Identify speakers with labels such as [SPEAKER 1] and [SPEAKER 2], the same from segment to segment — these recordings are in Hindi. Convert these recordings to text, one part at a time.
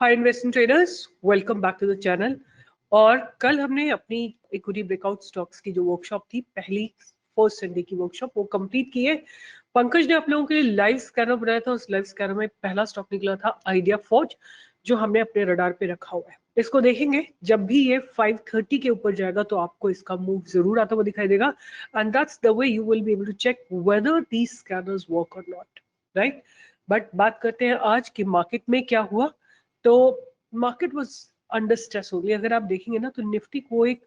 [SPEAKER 1] Hi investing traders, welcome back to the channel. और कल हमने अपनी इक्विटी ब्रेकआउट स्टॉक्स की जो वर्कशॉप थी, पहली फर्स्ट संडे की वर्कशॉप, वो कंप्लीट की है। पंकज ने आप लोगों के लिए लाइव स्कैनर बनाया था। उस लाइव स्कैनर में पहला स्टॉक निकला था आइडिया फॉर्ज, जो हमने अपने रडार पे रखा हुआ है। इसको देखेंगे, जब भी ये 530 के ऊपर जाएगा तो आपको इसका मूव जरूर आता हुआ दिखाई देगा। And that's the way you will be able to check whether these scanners work or not, right. But बात करते हैं आज की मार्केट में क्या हुआ। तो मार्केट वाज अंडर स्ट्रेस हो गई। अगर आप देखेंगे ना, तो निफ्टी को एक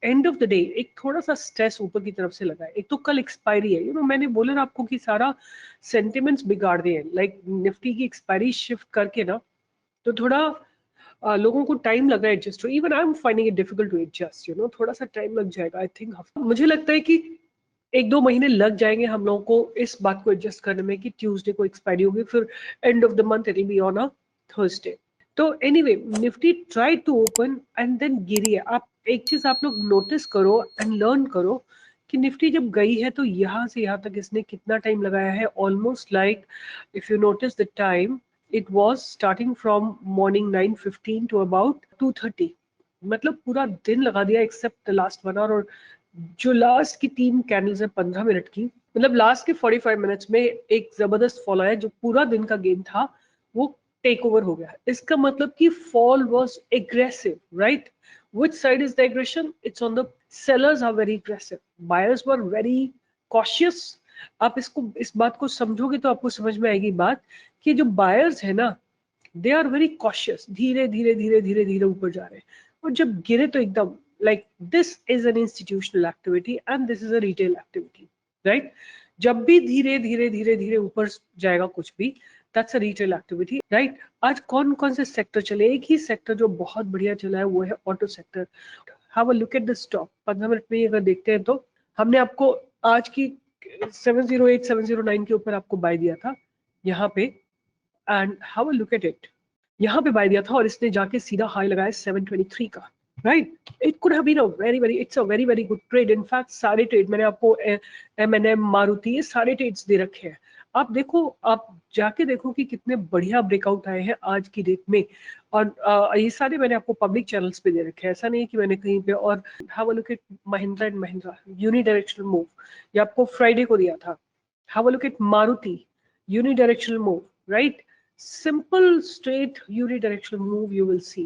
[SPEAKER 1] एंड ऑफ द डे एक थोड़ा सा स्ट्रेस ऊपर की तरफ से लगा है। एक तो कल एक्सपायरी है, मैंने बोला ना आपको कि सारा सेंटिमेंट्स बिगाड़ दिए। लाइक निफ्टी की एक्सपायरी शिफ्ट करके ना, तो थोड़ा लोगों को टाइम लग रहा है adjust. Even I am finding it difficult to adjust, थोड़ा सा टाइम लग जाएगा। आई थिंक मुझे लगता है कि 1-2 महीने लग जाएंगे हम लोगों को इस बात को एडजस्ट करने में कि ट्यूसडे को एक्सपायरी होगी, फिर end of the month it will be on a Thursday. So anyway, Nifty try to open and then गिरी है। आप एक चीज आप लोग नोटिस करो एंड लर्न करो कि निफ्टी जब गई है तो यहाँ से यहाँ तक इसने कितना टाइम लगाया है। Almost like, if you notice the time, it was starting from morning 9:15 to about 2:30। मतलब पूरा दिन लगा दिया एक्सेप्ट द लास्ट 1 आवर। और जो लास्ट की 3 कैंडल्स है 15 मिनट की, मतलब लास्ट के 45 मिनट्स में एक जबरदस्त फॉल आया। जो पूरा दिन का गेम था वो टेक ओवर हो गया। इसका मतलब कि fall was aggressive, right. which side is the aggression? It's on the sellers are very aggressive, buyers were very cautious. आप इसको इस बात को समझोगे तो आपको समझ में आएगी बात कि जो बायर्स है ना, दे आर वेरी कॉशियस। धीरे धीरे धीरे धीरे धीरे ऊपर जा रहे हैं। और जब गिरे तो एकदम, like this is an institutional activity and this is a retail activity, right. जब भी धीरे धीरे धीरे धीरे ऊपर जाएगा कुछ भी, that's a retail activity, right. आज कौन कौन से सेक्टर चले? एक ही सेक्टर जो बहुत बढ़िया चला है वो है auto sector. Have a look at the stock. 15 minute में अगर देखते हैं तो हमने आपको आज की 708 709 के ऊपर आपको बाय दिया था यहाँ पे। And have a look at it, यहाँ पे बाय दिया था और इसने जाके सीधा हाई लगाया 723 का, right. It could have been a very very, it's a very very good trade. In fact सारे ट्रेड मैंने आपको M&M, मारुति, ये सारे ट्रेड्स दे रखे हैं। आप देखो, आप जाके देखो कि कितने बढ़िया ब्रेकआउट आए हैं आज की डेट में। और ये सारे मैंने आपको पब्लिक चैनल्स पे दे रखे हैं, ऐसा नहीं कि मैंने कहीं पे। और have a look at Mahindra and Mahindra unidirectional move, ये आपको फ्राइडे को दिया था। Have a look at Maruti unidirectional move, right. Simple straight unidirectional move you will see.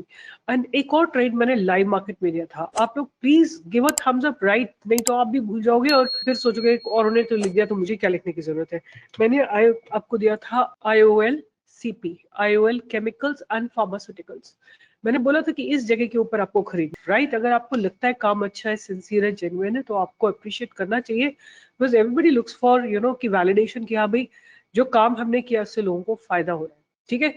[SPEAKER 1] And एक और ट्रेड मैंने लाइव मार्केट में दिया था। आप लोग please give a thumbs up, right, नहीं तो आप भी भूल जाओगे और फिर सोचोगे और उन्होंने तो लिख दिया तो मुझे क्या लिखने की जरूरत है। मैंने आपको दिया था IOL CP, IOL chemicals and pharmaceuticals. मैंने बोला था कि इस जगह के ऊपर आपको खरीद, राइट। अगर आपको लगता है काम अच्छा है, सिंसियर है, जेन्युइन है, तो आपको अप्रिशिएट करना चाहिए। बिकॉज एवरीबडी लुक्स फॉर कि वैलिडेशन, कि हाँ भाई जो काम हमने किया उससे लोगों को फायदा हो रहा है, ठीक है।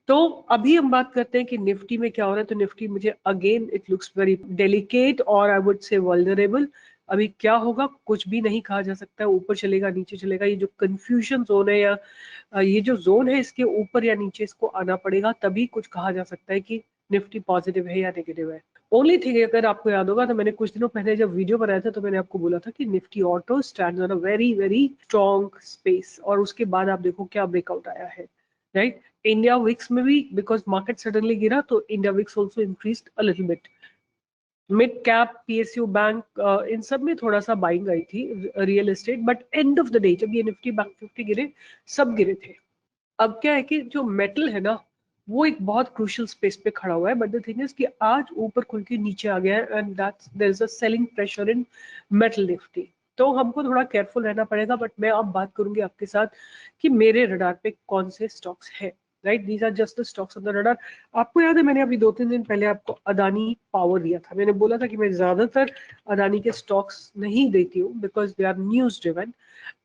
[SPEAKER 1] तो अभी हम बात करते हैं कि निफ्टी में क्या हो रहा है। तो निफ्टी मुझे again it looks very delicate और आई वुड से वल्नरेबल। अभी क्या होगा कुछ भी नहीं कहा जा सकता है। ऊपर चलेगा, नीचे चलेगा, ये जो कंफ्यूजन जोन है, या ये जो जोन है, इसके ऊपर या नीचे इसको आना पड़ेगा, तभी कुछ कहा जा सकता है कि निफ्टी पॉजिटिव है या नेगेटिव है। ओनली थिंग, अगर आपको याद होगा तो मैंने कुछ दिनों पहले जब वीडियो बनाया था तो मैंने आपको बोला था कि Nifty auto stands on a very very strong space. और उसके बाद आप देखो क्या ब्रेकआउट आया है, राइट। इंडिया विक्स में भी, बिकॉज मार्केट सडनली गिरा, तो India VIX also increased a little bit. Mid cap, PSU bank, इन सब में थोड़ा सा बाइंग आई थी, real estate. But end of the day जब ये निफ्टी बैंक 50 गिरे, सब गिरे थे। अब क्या है कि जो मेटल है ना, वो एक बहुत क्रूशियल स्पेस पे खड़ा हुआ है। बट द थिंग इज कि आज ऊपर खुल के नीचे आ गया है and that's there is a selling pressure in metal Nifty. तो हमको थोड़ा केयरफुल रहना पड़ेगा। बट मैं अब बात करूंगी आपके साथ कि मेरे रडार पे कौन से स्टॉक्स है, right. These are just the stocks on the radar. आपको याद है मैंने अभी 2-3 दिन पहले आपको अदानी पावर दिया था। मैंने बोला था कि मैं ज्यादातर अदानी के स्टॉक्स नहीं देती हूँ because they R news driven.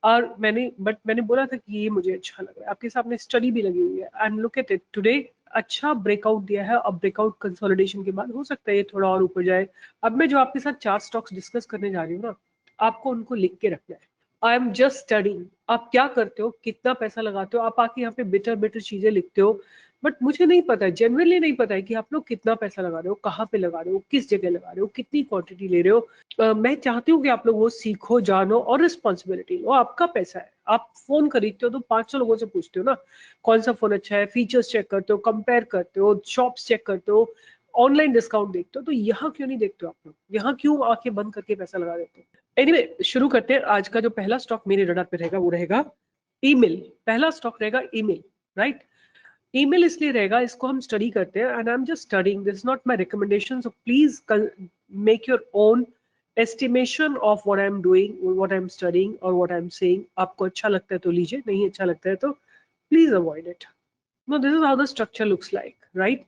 [SPEAKER 1] और मैंने बोला था कि ये मुझे अच्छा लग रहा है। आपके सामने स्टडी भी लगी हुई है and look at it today. अच्छा ब्रेकआउट दिया है। अब ब्रेकआउट कंसोलिडेशन के बाद हो सकता है ये थोड़ा और ऊपर जाए। अब मैं जो आपके साथ 4 स्टॉक्स डिस्कस करने जा रही हूँ ना, आपको उनको लिख के रखना है। I am just studying. आप क्या करते हो, कितना पैसा लगाते हो, आप आके यहाँ पे बिटर बिटर चीजें लिखते हो। बट मुझे नहीं पता है, जनरली नहीं पता है कि आप लोग कितना पैसा लगा रहे हो, कहाँ पे लगा रहे हो, किस जगह लगा रहे हो, कितनी क्वांटिटी ले रहे हो। मैं चाहती हूँ कि आप लोग वो सीखो, जानो और रिस्पॉन्सिबिलिटी लो। आपका पैसा है, आप फोन खरीदते हो तो 500 लोगों से पूछते हो ना कौन सा फोन अच्छा है, फीचर्स चेक करते हो, कंपेयर करते हो, शॉप्स चेक करते हो, ऑनलाइन डिस्काउंट देखते हो, तो यहाँ क्यों नहीं देखते हो आप लोग? यहाँ क्यों आंखें बंद करके पैसा लगा देते हो? एनीवे, शुरू करते हैं। आज का जो पहला स्टॉक मेरे रडार पे रहेगा वो रहेगा ईमेल। पहला स्टॉक रहेगा ईमेल, राइट? ईमेल इसलिए रहेगा, इसको हम स्टडी करते हैं and I am just studying, this not my recommendation, so please make your own estimation of what I'm doing, what I'm studying or what I'm saying. आपको अच्छा लगता है तो लीजिए, नहीं अच्छा लगता है तो please avoid it. No, this is how the structure looks like, right?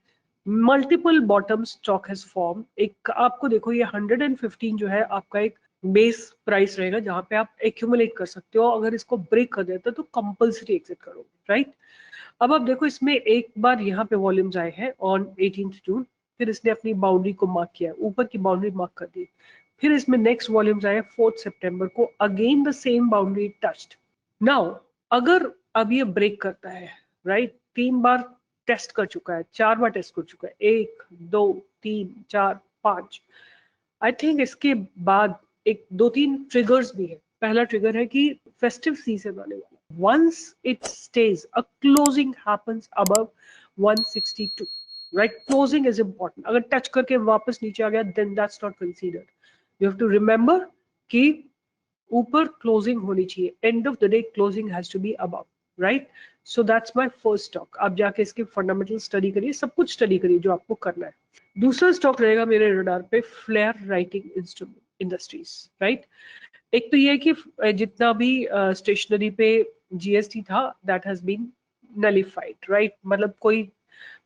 [SPEAKER 1] Multiple bottom stock has formed. एक आपको देखो ये 115 जो है आपका एक बेस प्राइस रहेगा जहां पे आप एक्यूमुलेट कर सकते हो। अगर इसको ब्रेक कर देते हो तो कंपल्सरी एग्जिट करोगे, राइट? अब आप देखो इसमें एक बार यहाँ पे वॉल्यूम्स आए हैं ऑन 18 जून, फिर इसने अपनी बाउंड्री को मार्क किया, ऊपर की बाउंड्री मार्क कर दी, फिर इसमें नेक्स्ट वॉल्यूम्स आए 4 सितंबर को, again the same boundary touched. Now अगर अब ये ब्रेक करता है, राइट, 3 बार टेस्ट कर चुका है, 4 बार टेस्ट कर चुका है, 1 2 3 4 5, आई थिंक इसके बाद एक 2-3 ट्रिगर्स भी है। पहला ट्रिगर है कि फेस्टिव सीजन आने वाला, once it stays, a closing happens above 162, right? Closing is important. अगर टच करके वापस नीचे आ गया then that's not considered. You have to remember कि ऊपर क्लोजिंग होनी चाहिए, end of the day closing has to be above, right? So that's my first stock. आप जाके इसके फंडामेंटल स्टडी करिए, सब कुछ स्टडी करिए जो आपको करना है। दूसरा स्टॉक रहेगा मेरे रडार पे फ्लेयर राइटिंग इंडस्ट्रीज, राइट? एक तो ये है कि जितना भी स्टेशनरी पे जीएसटी था that has been nullified, right? मतलब कोई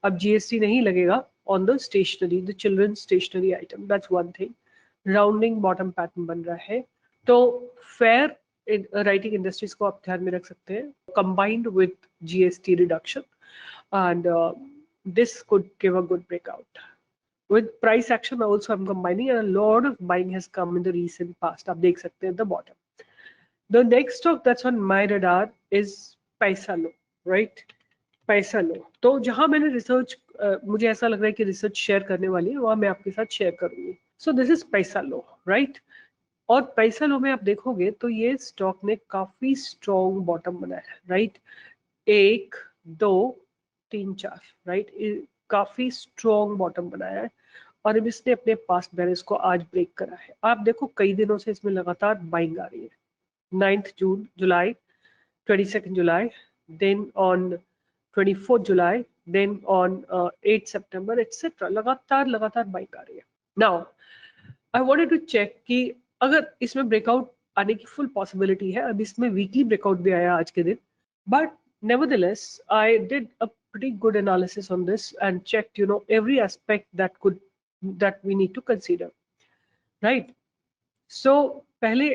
[SPEAKER 1] अब जीएसटी नहीं लगेगा on the stationery, the children stationery item, that's one thing. Rounding bottom pattern बन रहा है, तो फेयर राइटिंग इंडस्ट्रीज को आप ध्यान में रख सकते हैं, combined with GST reduction, and this could give a good breakout. With price action also I'm combining, and a lot of buying has come in the recent past. आप देख सकते हैं at the bottom. The next stock that's on my radar is Paisalo, right? Paisalo. तो जहां मैंने रिसर्च मुझे ऐसा लग रहा है कि रिसर्च शेयर करने वाली है, वहां मैं आपके साथ शेयर करूंगी। So this is Paisalo, right? और Paisalo में आप देखोगे तो ये स्टॉक ने काफी स्ट्रॉन्ग बॉटम बनाया है, राइट? 1 2 3 4, राइट? काफी स्ट्रॉन्ग बॉटम बनाया है, और अब इसने अपने पास्ट बैलेंस को आज ब्रेक करा है। आप देखो कई दिनों से इसमें लगातार बाइंग आ रही है, 9th June, July, 22nd July, then on 24th July, then on 8 September etcetera, लगातार बाइंग आ रही है। Now I wanted to check कि अगर इसमें ब्रेकआउट आने की फुल पॉसिबिलिटी है। अब इसमें वीकली ब्रेकआउट भी आया आज के दिन, but nevertheless I did a pretty good analysis on this and checked, you know, every aspect that we need to consider, right? So पहले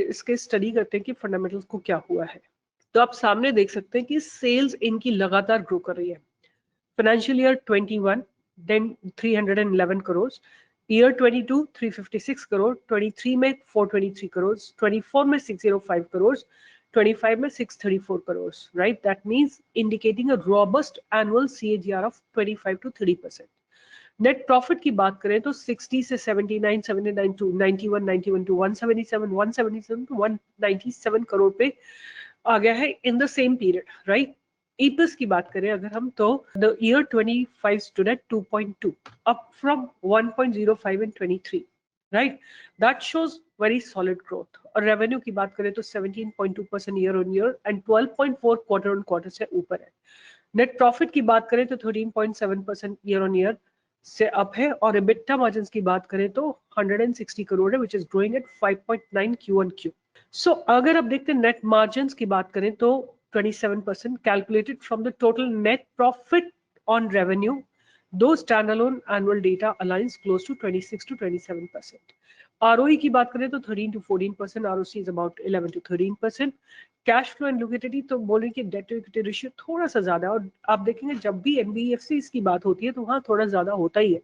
[SPEAKER 1] इसके स्टडी करते हैं कि फंडामेंटल्स को क्या हुआ है। तो आप सामने देख सकते हैं कि सेल्स इनकी लगातार ग्रो कर रही है। Financial year 21 then 311 crore, year 22 356 crore, 23 में 423 करोड़, 24 में 605 करोड़, 25 में 634 crore, right? That means indicating a robust annual CAGR of 25 to 30%। Net profit की बात करें तो 60 से 79, 79 टू 91, 91 टू 177, 177 टू 197 करोड़ पे आ गया है in the same period, right? EPS की बात करें अगर हम, तो the year 25 stood at 2.2, up from 1.05 in 23, right? That shows very solid growth. और रेवेन्यू की बात करें तो 17.2% year on year and 12.4 quarter on quarter से ऊपर है। नेट प्रॉफिट की बात करें तो 13.7% ईयर ऑन ईयर से अप है, और EBITDA मार्जिन्स की बात करें तो 160 करोड़ है, which is growing at 5.9 Q-on-Q। सो अगर आप देखते हैं नेट मार्जिन्स की बात करें तो 27% calculated from the total net profit on revenue, though standalone annual data aligns close to 26 to 27%। ROE की बात करें तो 13 to 14%, ROC is about 11 to 13%। Cash flow and liquidity तो बोलें कि डेट टू इक्विटी रेशियो थोड़ा सा ज्यादा है, और आप देखेंगे जब भी NBFCs की बात होती है तो वहां थोड़ा ज्यादा होता ही है,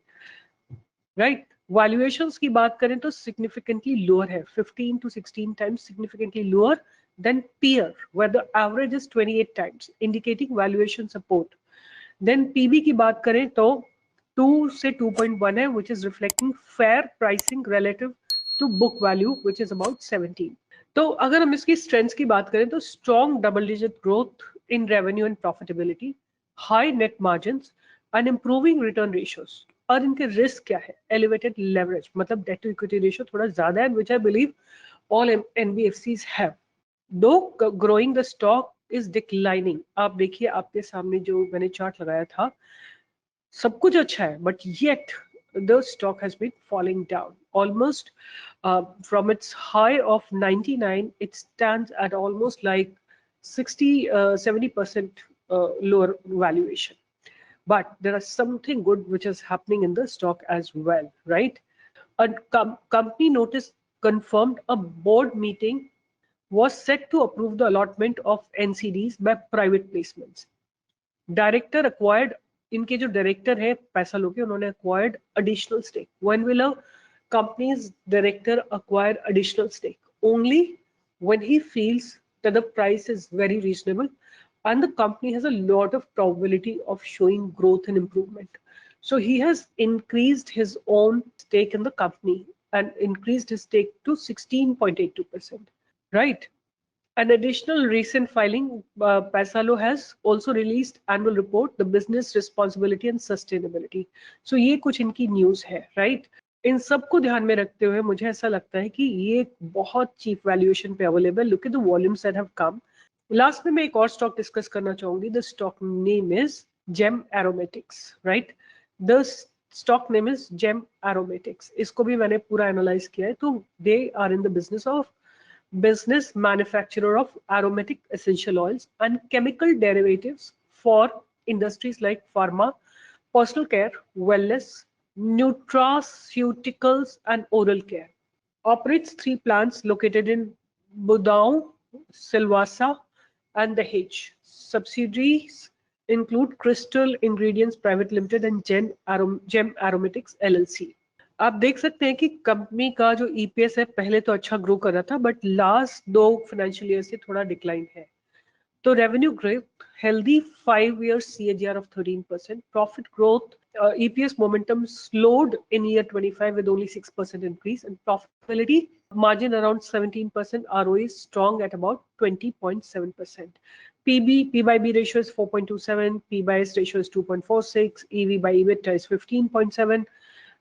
[SPEAKER 1] राइट? वैल्यूएशंस की बात करें तो सिग्निफिकेंटली लोअर है, 15 to 16 times, significantly lower than peer where the average is 28 times, indicating valuation support. Then PB की बात करें तो 2 से 2.1 है, which is reflecting fair pricing relative to book value, which is about 17. तो अगर हम इसकी स्ट्रेंथ्स की बात करें तो strong double digit growth in revenue and profitability, high net margins and improving return ratios. और इनके रिस्क क्या है? एलिवेटेड लेवरेज, मतलब डेट टू इक्विटी रेशियो थोड़ा ज्यादा है, which I believe all NBFCs have. Though growing the stock is declining. आप देखिए, आपके सामने जो मैंने चार्ट लगाया था, सब कुछ अच्छा है, but yet the stock has been falling down almost from its high of 99. It stands at almost like 70% lower valuation. But there is something good which is happening in the stock as well, right? A company notice confirmed a board meeting was set to approve the allotment of NCDs by private placements. Director acquired, इनके जो डायरेक्टर है पैसा लोग, उन्होंने acquired additional stake. When will a companies director acquire additional stake? Only when he feels that the price is very reasonable and the company has a lot of probability of showing growth and improvement. So he has increased his own stake in the company and increased his stake to 16.82%, right? An additional recent filing, Paisalo has also released annual report, the business responsibility and sustainability. So ये कुछ इनकी न्यूज है, right? इन सबको ध्यान में रखते हुए मुझे ऐसा लगता है कि ये बहुत चीप वैल्यूएशन पे available. Look at the volumes that have come. Last में मैं एक और स्टॉक डिस्कस करना चाहूंगी। The stock name is Gem Aromatics, right? The stock name is Gem Aromatics. इसको भी मैंने पूरा एनालाइज किया है। तो they are in the business of business manufacturer of aromatic essential oils and chemical derivatives for industries like pharma, personal care, wellness, nutraceuticals, and oral care. Operates 3 plants located in Budaun, Silvassa, and Dahej. Subsidiaries include Crystal Ingredients Private Limited and Gem Aromatics LLC. आप देख सकते हैं कि कंपनी का जो ईपीएस है पहले तो अच्छा ग्रो कर रहा था, बट लास्ट 2 फाइनेंशियल ईयर से थोड़ा डिक्लाइन है। तो revenue growth healthy 5 years CAGR of 13%, profit growth, EPS momentum slowed in year 25 with only 6% increase, and profitability margin around 17%, ROE is strong at about 20.7%. P by B ratio is 4.27, P by S ratio is 2.46, EV by EBITDA is 15.7,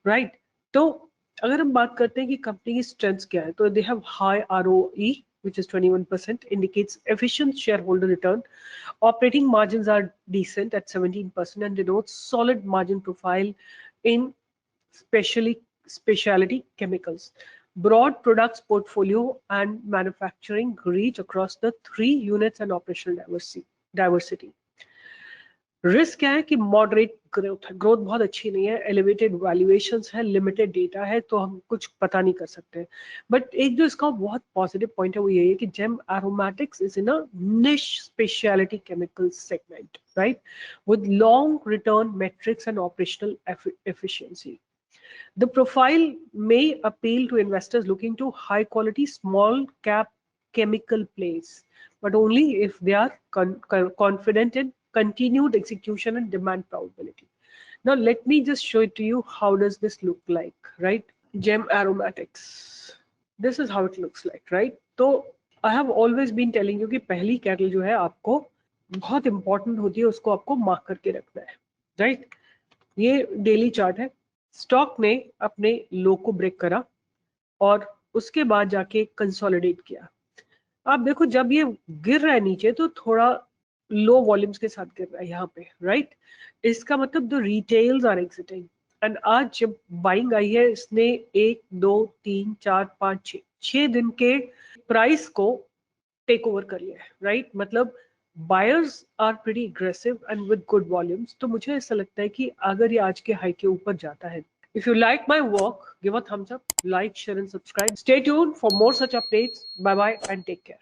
[SPEAKER 1] right? तो अगर हम बात करते हैं कि कंपनी की स्ट्रेंथ्स क्या है, तो they have high ROE which is 21%, indicates efficient shareholder return. Operating margins are decent at 17% and denotes solid margin profile in specialty chemicals. Broad products portfolio and manufacturing reach across the 3 units and operational diversity. Risk क्या है कि मॉडरेट ग्रोथ है, ग्रोथ बहुत अच्छी नहीं है, एलिवेटेड वैल्यूएशंस है, लिमिटेड डेटा है, तो हम कुछ पता नहीं कर सकते। बट एक जो इसका बहुत पॉजिटिव पॉइंट है वो ये है कि जेम एरोमेटिक्स इज इन अ निश speciality chemical segment, right, with long return matrix and operational efficiency. The profile may appeal to investors looking to high quality small cap chemical plays, but only if they are confident in continued execution and demand probability. Now let me just show it to you. How does this look like, right? Gem Aromatics. This is how it looks like, right? So I have always been telling you कि पहली कैटल जो है आपको बहुत इंपॉर्टेंट होती है, उसको आपको मार्क करके रखना है, राइट? ये डेली चार्ट है। स्टॉक ने अपने लो को ब्रेक करा और उसके बाद जाके कंसोलिडेट किया। आप देखो जब ये गिर रहा है नीचे तो थोड़ा लो वॉल्यूम्स के साथ गिर रहा है यहाँ पे, राइट? इसका मतलब the retails are exiting. And आज जब बाइंग आई है, इसने 1 2 3 4 5 6 दिन के प्राइस को टेक ओवर कर लिया है, राइट? मतलब buyers are pretty aggressive and with good volumes. तो मुझे ऐसा लगता है कि अगर ये आज के हाई के ऊपर जाता है, if you like my work, give a thumbs up, like, share and subscribe. Stay tuned for more such updates. Bye bye and take care.